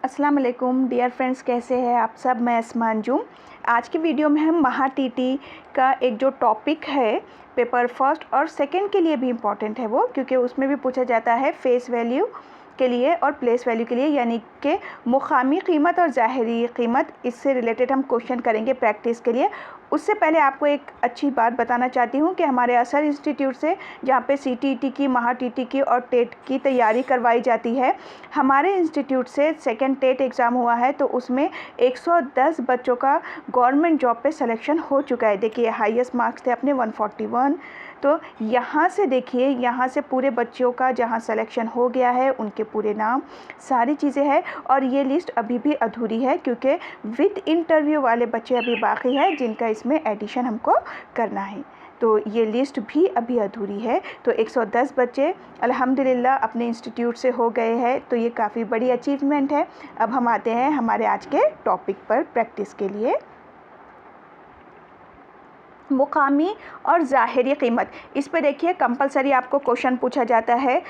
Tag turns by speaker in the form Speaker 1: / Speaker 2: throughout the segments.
Speaker 1: अस्सलाम वालेकुम dear friends, कैसे हैं आप सब। मैं अस्मान जूम। आज की वीडियो में हम महा टीटी का एक जो टॉपिक है पेपर फर्स्ट और सेकंड के लिए भी इम्पॉर्टेंट है वो, क्योंकि उसमें भी पूछा जाता है फेस वैल्यू के लिए और प्लेस वैल्यू के लिए, यानी कि मुकामी कीमत और ज़ाहिरी कीमत। इससे रिलेटेड हम क्वेश्चन करेंगे प्रैक्टिस के लिए। उससे पहले आपको एक अच्छी बात बताना चाहती हूँ कि हमारे असर इंस्टीट्यूट से, जहाँ पे सीटीईटी की, महा टीटी की और टेट की तैयारी करवाई जाती है, हमारे इंस्टीट्यूट से सेकंड टेट एग्ज़ाम हुआ है तो उसमें 110 बच्चों का गवर्नमेंट जॉब पे सिलेक्शन हो चुका है। देखिए हाईएस्ट मार्क्स थे अपने 141। तो यहाँ से देखिए, यहाँ से पूरे बच्चों का जहाँ सिलेक्शन हो गया है उनके पूरे नाम, सारी चीज़ें हैं। और ये लिस्ट अभी भी अधूरी है क्योंकि विद इंटरव्यू वाले बच्चे अभी बाकी है जिनका इसमें एडिशन हमको करना है। तो ये लिस्ट भी अभी अधूरी है। तो 110 बच्चे अल्हम्दुलिल्लाह अपने इंस्टीट्यूट से हो गए हैं, तो ये काफ़ी बड़ी अचीवमेंट है। अब हम आते हैं हमारे आज के टॉपिक पर प्रैक्टिस के लिए। मुकामी और ज़ाहिरी कीमत, इस पे देखिए कंपलसरी आपको क्वेश्चन पूछा जाता है।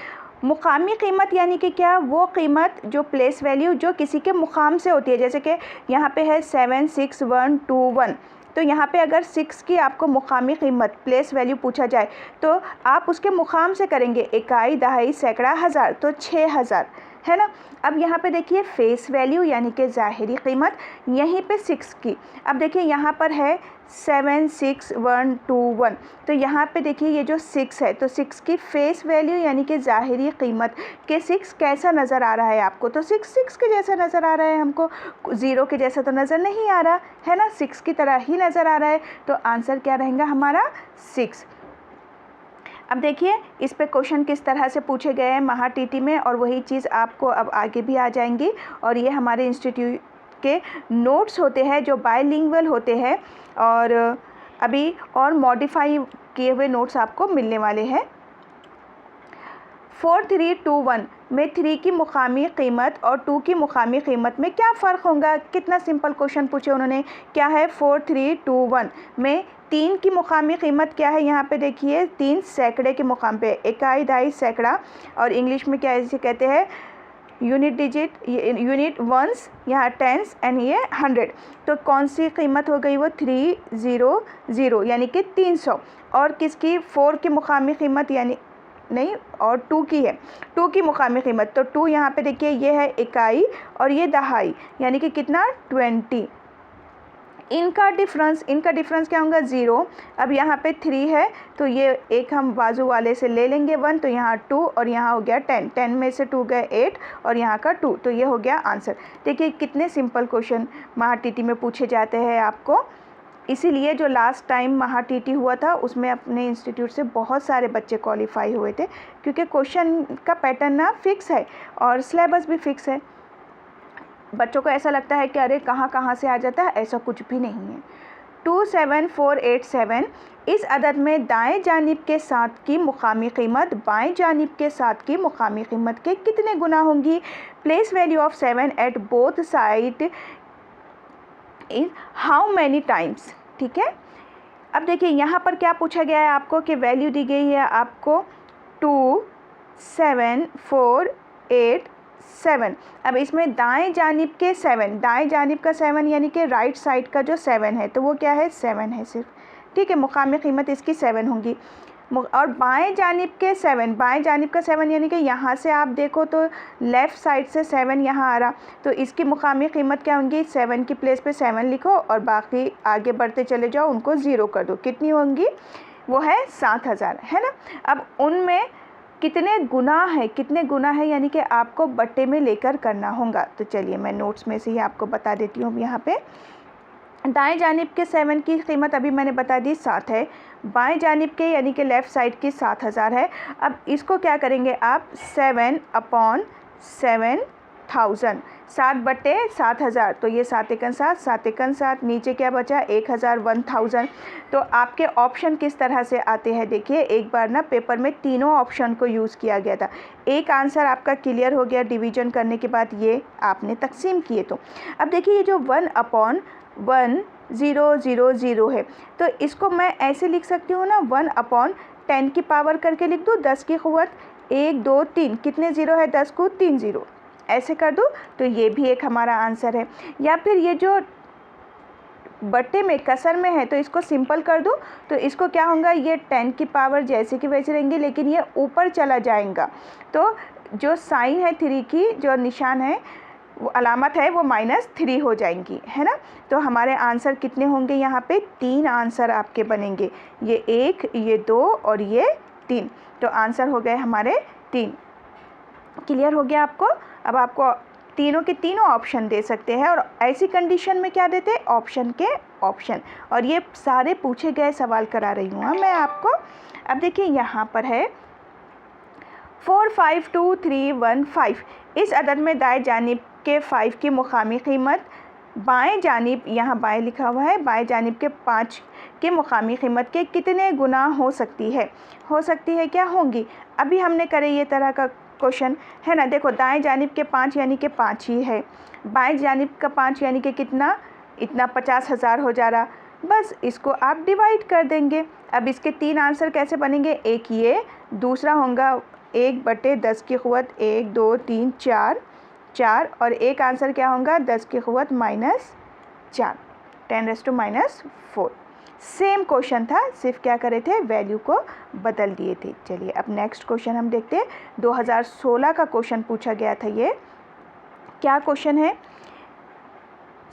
Speaker 1: मुकामी कीमत यानी कि क्या, वो कीमत जो प्लेस वैल्यू जो किसी के मुकाम से होती है। जैसे कि यहाँ पे है 7, 6, 1, 2, 1। तो यहाँ पे अगर 6 की आपको मुकामी कीमत प्लेस वैल्यू पूछा जाए तो आप उसके मुकाम से करेंगे इकाई, दहाई, सैकड़ा, हज़ार, तो 6000 है ना। अब यहाँ पे देखिए फेस वैल्यू यानी कि ज़ाहिरी कीमत, यहीं पे 6 की। अब देखिए यहाँ पर है 7, 6, 1, 2, 1। तो यहाँ पे देखिए ये जो 6 है तो 6 की फेस वैल्यू यानी कि ज़ाहिरी कीमत के 6 कैसा नज़र आ रहा है आपको, तो 6 6 के जैसा नज़र आ रहा है हमको, 0 के जैसा तो नज़र नहीं आ रहा है ना, 6 की तरह ही नज़र आ रहा है। तो आंसर क्या रहेगा हमारा 6। अब देखिए इस पे क्वेश्चन किस तरह से पूछे गए हैं महा टीटी में, और वही चीज़ आपको अब आगे भी आ जाएंगी। और ये हमारे इंस्टीट्यूट के नोट्स होते हैं जो बायलिंगुअल होते हैं, और अभी और मॉडिफाई किए हुए नोट्स आपको मिलने वाले हैं। 4, 3, 2, 1 में 3 की मुकामी कीमत और 2 की मुकामी कीमत में क्या फ़र्क होगा। कितना सिंपल क्वेश्चन पूछे उन्होंने। क्या है 4, 3, 2, 1 में 3 की मुकामी कीमत क्या है। यहाँ पे देखिए 3 सैकड़े के मुकाम पे, इकाई, दहाई, सैकड़ा, और इंग्लिश में क्या इसे कहते हैं यूनिट डिजिट, यूनिट वंस, यहाँ टेंस एंड ये 100। तो कौन सी कीमत हो गई वो 300 यानी कि 300। और किसकी 4 की मुकामी कीमत यानी नहीं, और 2 की है, 2 की मुकामी कीमत। तो 2 यहाँ पे देखिए ये है इकाई और ये दहाई, यानी कि कितना 20। इनका डिफरेंस क्या होगा 0। अब यहाँ पे 3 है तो ये एक हम बाजू वाले से ले लेंगे 1, तो यहाँ 2 और यहाँ हो गया 10, 10 में से 2 गए 8 और यहाँ का 2, तो ये हो गया आंसर। देखिए कितने सिंपल क्वेश्चन महा टीटी में पूछे जाते हैं आपको। इसीलिए जो लास्ट टाइम महा टीटी हुआ था उसमें अपने इंस्टीट्यूट से बहुत सारे बच्चे क्वालिफाई हुए थे, क्योंकि क्वेश्चन का पैटर्न ना फिक्स है और सिलेबस भी फिक्स है। बच्चों को ऐसा लगता है कि अरे कहाँ से आ जाता है, ऐसा कुछ भी नहीं है। 27487 इस अदद में दाएं जानिब के साथ की मुकामी कीमत बाएं जानिब के साथ की मुकामी कीमत के कितने गुना होंगी। Place value of 7 at both side in how many times. ठीक है। अब देखिए यहाँ पर क्या पूछा गया है आपको कि वैल्यू दी गई है आपको 2, 7, 4, 8, 7। अब इसमें दाएं जानिब के 7, दाएं जानिब का 7 यानी कि राइट साइड का जो 7 है तो वो क्या है 7 है सिर्फ। ठीक है, मुकामी कीमत इसकी 7 होंगी। और बाएं जानिब के 7, बाएं जानिब का 7 यानी कि यहाँ से आप देखो तो लेफ़्ट साइड से 7 यहाँ आ रहा, तो इसकी मुकामी कीमत क्या होंगी 7 की प्लेस पे 7 लिखो और बाकी आगे बढ़ते चले जाओ, उनको 0 कर दो। कितनी होंगी वो है 7000, है ना। अब उनमें कितने गुना है यानी कि आपको बट्टे में लेकर करना होगा। तो चलिए मैं नोट्स में से ही आपको बता देती हूँ। यहाँ पे दाएं जानिब के 7 की कीमत अभी मैंने बता दी 7 है, बाएं जानिब के यानी कि लेफ़्ट साइड की 7000 है। अब इसको क्या करेंगे आप 7/7000, 7/7000, तो ये 7 एकन 7, 7 एकन 7, नीचे क्या बचा 1000, 1000। तो आपके ऑप्शन किस तरह से आते हैं देखिए। एक बार ना पेपर में तीनों ऑप्शन को यूज़ किया गया था, एक आंसर आपका क्लियर हो गया डिवीजन करने के बाद, ये आपने तकसीम किए। तो अब देखिए ये जो 1/1000 है तो इसको मैं ऐसे लिख सकती हूँ ना, 1/10 की पावर करके लिख दूँ, 10 की क़ुव्वत 1, 2, 3, कितने ज़ीरो है 10 को 3 ज़ीरो, ऐसे कर दूँ तो ये भी एक हमारा आंसर है। या फिर ये जो बट्टे में कसर में है तो इसको सिंपल कर दूँ तो इसको क्या होगा, ये 10 की पावर जैसे कि वैसे रहेंगे, लेकिन ये ऊपर चला जाएगा तो जो साइन है 3 की, जो निशान है वो अलामत है वो -3 हो जाएंगी, है ना। तो हमारे आंसर कितने होंगे, यहाँ पे 3 आंसर आपके बनेंगे, ये 1, ये 2 और ये 3। तो आंसर हो गए हमारे 3। क्लियर हो गया आपको। अब आपको तीनों के तीनों ऑप्शन दे सकते हैं और ऐसी कंडीशन में क्या देते हैं, ऑप्शन के ऑप्शन। और ये सारे पूछे गए सवाल करा रही हूँ मैं आपको। अब देखिए यहाँ पर है 4, 5, 2, 3, 1, 5। इस अदद में दाएं जानिब के 5 की मुकामी कीमत बाएं जानिब, यहाँ बाएं लिखा हुआ है, बाएं जानिब के 5 की मुकामी कीमत के कितने गुना हो सकती है। हो सकती है क्या होंगी। अभी हमने करे ये तरह का क्वेश्चन है ना। देखो दाएं जानिब के 5 यानी कि 5 ही है, बाएं जानिब का 5 यानी कि कितना, इतना 50,000 हो जा रहा। बस इसको आप डिवाइड कर देंगे। अब इसके 3 आंसर कैसे बनेंगे, एक ये, दूसरा होगा 1/10 की क़ुव्वत 1, 2, 3, 4 और एक आंसर क्या होगा 10 की क़ुव्वत -4, 10⁻⁻⁴। सेम क्वेश्चन था, सिर्फ क्या करे थे, वैल्यू को बदल दिए थे। चलिए अब नेक्स्ट क्वेश्चन हम देखते हैं। 2016 का क्वेश्चन पूछा गया था। ये क्या क्वेश्चन है,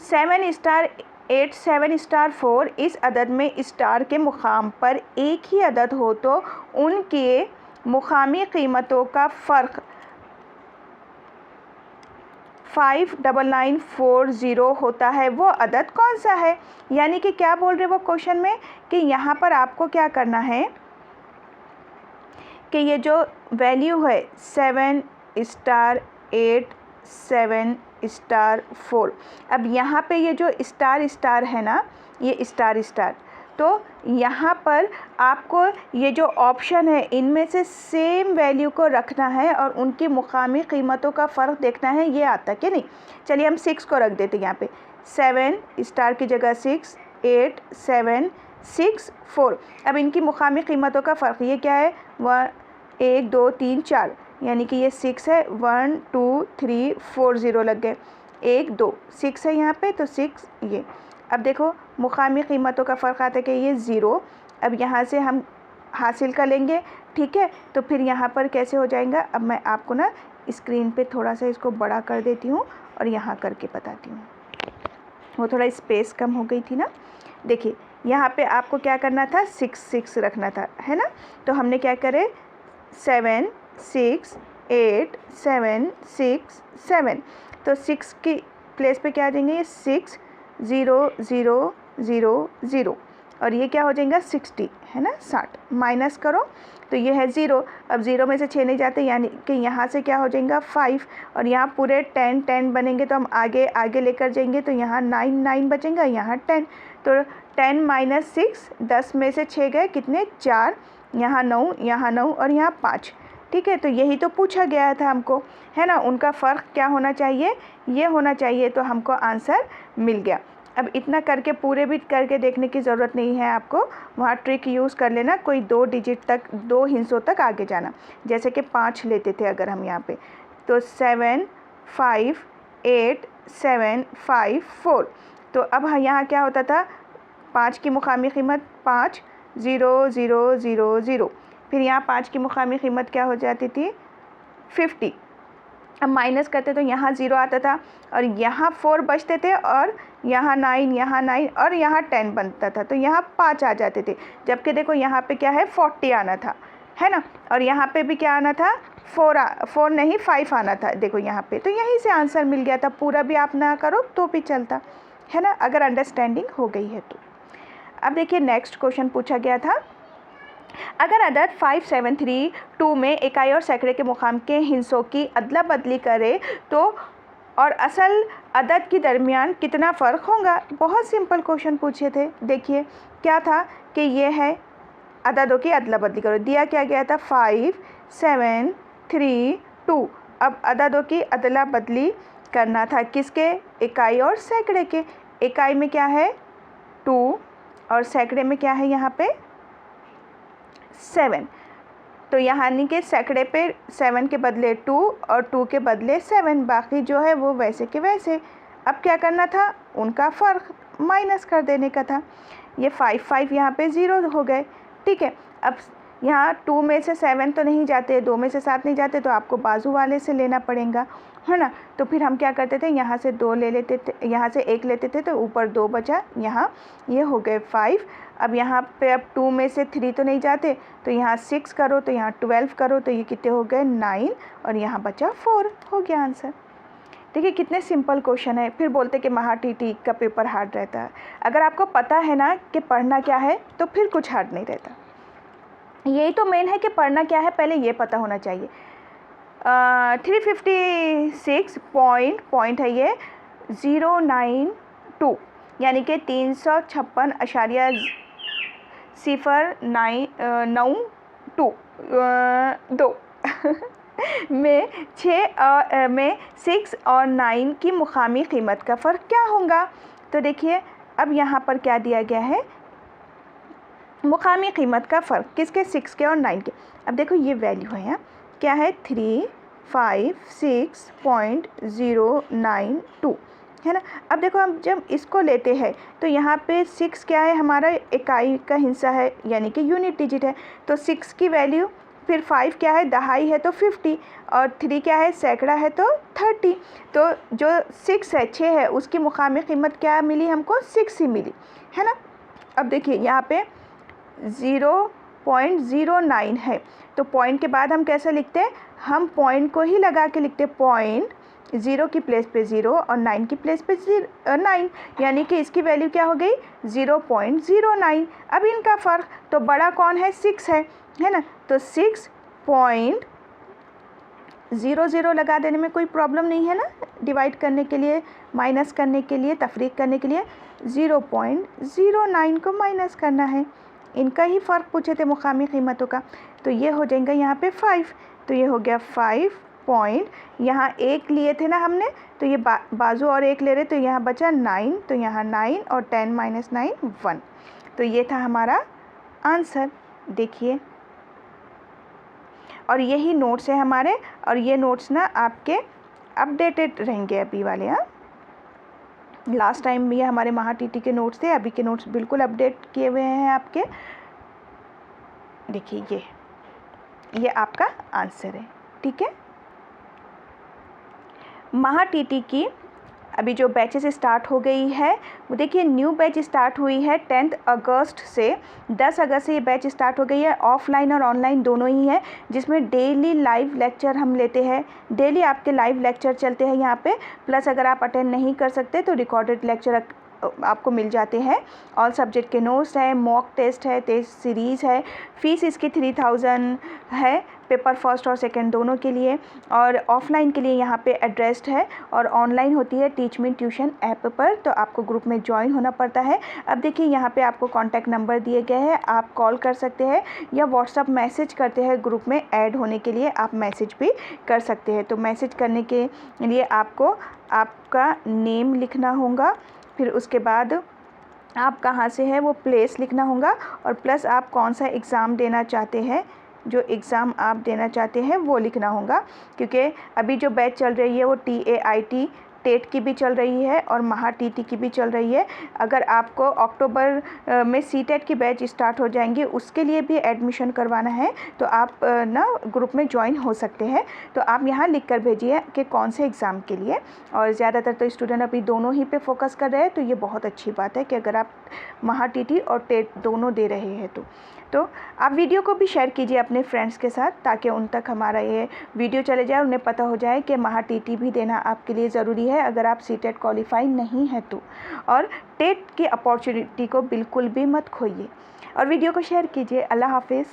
Speaker 1: 7 स्टार 8 7 स्टार 4 इस अदद में स्टार के मुकाम पर एक ही अदद हो तो उनके मुकामी कीमतों का फ़र्क 59940 होता है, वो अदद कौन सा है। यानी कि क्या बोल रहे वो क्वेश्चन में कि यहाँ पर आपको क्या करना है कि ये जो वैल्यू है 7 स्टार 8 7 स्टार 4, अब यहाँ पे ये जो स्टार स्टार है ना, ये स्टार स्टार, तो यहाँ पर आपको ये जो ऑप्शन है इनमें से सेम वैल्यू को रखना है और उनकी मुकामी कीमतों का फ़र्क देखना है, ये आता कि नहीं। चलिए हम 6 को रख देते हैं यहाँ पे, 7 स्टार की जगह 6 8 7 6 4। अब इनकी मुकामी कीमतों का फ़र्क ये क्या है, 1 2 3 4, यानी कि ये 6 है, 1 2 3 4 0 लग गए, 1 2 6 है यहाँ पे तो 6 ये। अब देखो मुकामी कीमतों का फ़र्क आता है कि ये 0, अब यहाँ से हम हासिल कर लेंगे, ठीक है। तो फिर यहाँ पर कैसे हो जाएगा, अब मैं आपको ना स्क्रीन पे थोड़ा सा इसको बड़ा कर देती हूँ और यहाँ करके बताती हूँ, वो थोड़ा स्पेस कम हो गई थी ना। देखिए यहाँ पे आपको क्या करना था, 6 6 रखना था, है ना। तो हमने क्या करे 7 6 8 7 6 7, तो 6 की प्लेस पे क्या आ जाएंगे, ये 6 0 0 0 0 और ये क्या हो जाएगा 60, है ना, 60। माइनस करो तो ये है 0, अब 0 में से 6 नहीं जाते, यानी कि यहाँ से क्या हो जाएगा 5 और यहाँ पूरे 10 10 बनेंगे तो हम आगे आगे लेकर जाएंगे तो यहाँ 9 9 बचेंगे, यहाँ 10, तो 10 - 6, 10 में से 6 गए कितने 4, यहाँ 9 और यहाँ 5, ठीक है। तो यही तो पूछा गया था हमको, है ना, उनका फ़र्क क्या होना चाहिए, ये होना चाहिए, तो हमको आंसर मिल गया। अब इतना करके पूरे भी करके देखने की ज़रूरत नहीं है आपको, वहाँ ट्रिक यूज़ कर लेना, कोई 2 डिजिट तक 2 हिस्सों तक आगे जाना, जैसे कि 5 लेते थे अगर हम यहाँ पे, तो 7 5 8 7 5 4, तो अब यहाँ क्या होता था, 5 की मुकामी कीमत 5 0 0 0 0, फिर यहाँ 5 की मुकामी कीमत क्या हो जाती थी 50। अब माइनस करते तो यहाँ 0 आता था और यहाँ 4 बचते थे और यहाँ 9 और यहाँ 10 बनता था, तो यहाँ 5 आ जाते थे, जबकि देखो यहाँ पे क्या है 40 आना था, है ना, और यहाँ पे भी क्या आना था 4 नहीं 5 आना था, देखो यहाँ पे, तो यहीं से आंसर मिल गया था। पूरा भी आप ना करो तो भी चलता, है ना, अगर अंडरस्टैंडिंग हो गई है तो। अब देखिए नेक्स्ट क्वेश्चन पूछा गया था, अगर अदद 5732 में इकाई और सैकड़े के मुकाम के हिस्सों की अदला बदली करे तो और असल अदद के दरमियान कितना फ़र्क होगा। बहुत सिंपल क्वेश्चन पूछे थे। देखिए क्या था कि ये है अददों की अदला बदली करो, दिया क्या गया था 5 7 3 2। अब अददों की अदला बदली करना था किसके, इकाई और सैकड़े के। इकाई में क्या है 2 और सैकड़े में क्या है यहाँ पे 7। तो यानी कि सैकड़े पे 7 के बदले 2 और 2 के बदले 7, बाकी जो है वो वैसे के वैसे। अब क्या करना था, उनका फ़र्क माइनस कर देने का था। ये 5 यहाँ पे 0 हो गए, ठीक है। अब यहाँ 2 में से 7 तो नहीं जाते, 2 में से 7 नहीं जाते, तो आपको बाजू वाले से लेना पड़ेगा, है ना। तो फिर हम क्या करते थे, यहाँ से 2 ले लेते थे, यहाँ से 1 लेते थे, तो ऊपर 2 बचा, यहाँ ये हो गए 5। अब यहाँ पे अब 2 में से 3 तो नहीं जाते, तो यहाँ 6 करो, तो यहाँ 12 करो, तो ये कितने हो गए 9, और यहाँ बचा 4, हो गया आंसर। देखिए कितने सिंपल क्वेश्चन है। फिर बोलते कि महा टीटी का पेपर हार्ड रहता है। अगर आपको पता है ना कि पढ़ना क्या है, तो फिर कुछ हार्ड नहीं रहता। यही तो मेन है कि पढ़ना क्या है, पहले ये पता होना चाहिए। 356 पॉइंट है ये 092, यानी कि 356.092 में 6 और 9 की मुकामी कीमत का फ़र्क क्या होगा। तो देखिए अब यहाँ पर क्या दिया गया है, मुकामी कीमत का फ़र्क किसके, 6 के और 9 के। अब देखो ये वैल्यू है यहाँ क्या है, 356.092, है ना। अब देखो हम जब इसको लेते हैं तो यहाँ पे 6 क्या है, हमारा इकाई का हिस्सा है, यानी कि यूनिट डिजिट है, तो 6 की वैल्यू, फिर 5 क्या है, दहाई है, तो 50, और 3 क्या है, सैकड़ा है, तो 30। तो जो 6 है, 6 है, उसकी मुकामी कीमत क्या मिली हमको, 6 ही मिली, है ना। अब देखिए यहाँ पे 0.09 है, तो पॉइंट के बाद हम कैसे लिखते हैं, हम पॉइंट को ही लगा के लिखते हैं, पॉइंट 0 की प्लेस पे 0 और 9 की प्लेस पे 9, यानी कि इसकी वैल्यू क्या हो गई, 0.09। अब इनका फ़र्क, तो बड़ा कौन है, 6 है ना, तो 6.00 लगा देने में कोई प्रॉब्लम नहीं है ना, डिवाइड करने के लिए, माइनस करने के लिए, तफरीक करने के लिए 0.09 को माइनस करना है। इनका ही फ़र्क पूछे थे मुकामी कीमतों का, तो ये हो जाएगा यहाँ पे 5, तो ये हो गया 5 पॉइंट, यहाँ 1 लिए थे ना हमने, तो ये बाजू और 1 ले रहे, तो यहाँ बचा 9, तो यहाँ 9 और 10 माइनस 9 1, तो ये था हमारा आंसर। देखिए, और यही नोट्स है हमारे, और ये नोट्स ना आपके अपडेटेड रहेंगे अभी वाले। हाँ, लास्ट टाइम भी हमारे महा टीटी के नोट्स थे, अभी के नोट्स बिल्कुल अपडेट किए हुए हैं आपके। देखिए ये आपका आंसर है, ठीक है। महा टीटी की अभी जो बैचेस स्टार्ट हो गई है, वो देखिए न्यू बैच स्टार्ट हुई है 10 अगस्त से। 10 अगस्त से ये बैच स्टार्ट हो गई है, ऑफलाइन और ऑनलाइन दोनों ही है, जिसमें डेली लाइव लेक्चर हम लेते हैं। डेली आपके लाइव लेक्चर चलते हैं यहाँ पे, प्लस अगर आप अटेंड नहीं कर सकते तो रिकॉर्डेड लेक्चर आपको मिल जाते हैं। ऑल सब्जेक्ट के नोट्स हैं, मॉक टेस्ट है, टेस्ट सीरीज़ है। फ़ीस इसकी 3000 है, पेपर फर्स्ट और सेकंड दोनों के लिए, और ऑफलाइन के लिए यहाँ पे एड्रेस्ड है, और ऑनलाइन होती है टीच मी ट्यूशन ऐप पर, तो आपको ग्रुप में ज्वाइन होना पड़ता है। अब देखिए यहाँ पे आपको कॉन्टैक्ट नंबर दिए गए हैं, आप कॉल कर सकते हैं या व्हाट्सअप मैसेज करते हैं। ग्रुप में ऐड होने के लिए आप मैसेज भी कर सकते हैं। तो मैसेज करने के लिए आपको आपका नेम लिखना होगा, फिर उसके बाद आप कहाँ से है वो प्लेस लिखना होगा, और प्लस आप कौन सा एग्ज़ाम देना चाहते हैं, जो एग्ज़ाम आप देना चाहते हैं वो लिखना होगा। क्योंकि अभी जो बैच चल रही है वो TAIT टेट की भी चल रही है और महा टीटी की भी चल रही है। अगर आपको अक्टूबर में CTET की बैच स्टार्ट हो जाएंगे, उसके लिए भी एडमिशन करवाना है, तो आप ना ग्रुप में ज्वाइन हो सकते हैं। तो आप यहाँ लिख कर भेजिए कि कौन से एग्ज़ाम के लिए, और ज़्यादातर तो स्टूडेंट अभी दोनों ही पे फोकस कर रहे हैं, तो ये बहुत अच्छी बात है कि अगर आप महा टीटी और टेट दोनों दे रहे हैं तो आप वीडियो को भी शेयर कीजिए अपने फ्रेंड्स के साथ, ताकि उन तक हमारा ये वीडियो चले जाए, उन्हें पता हो जाए कि महा टीटी भी देना आपके लिए ज़रूरी है अगर आप CTET क्वालिफाई नहीं है तो। और टेट की अपॉर्चुनिटी को बिल्कुल भी मत खोइए, और वीडियो को शेयर कीजिए। अल्लाह हाफिज़।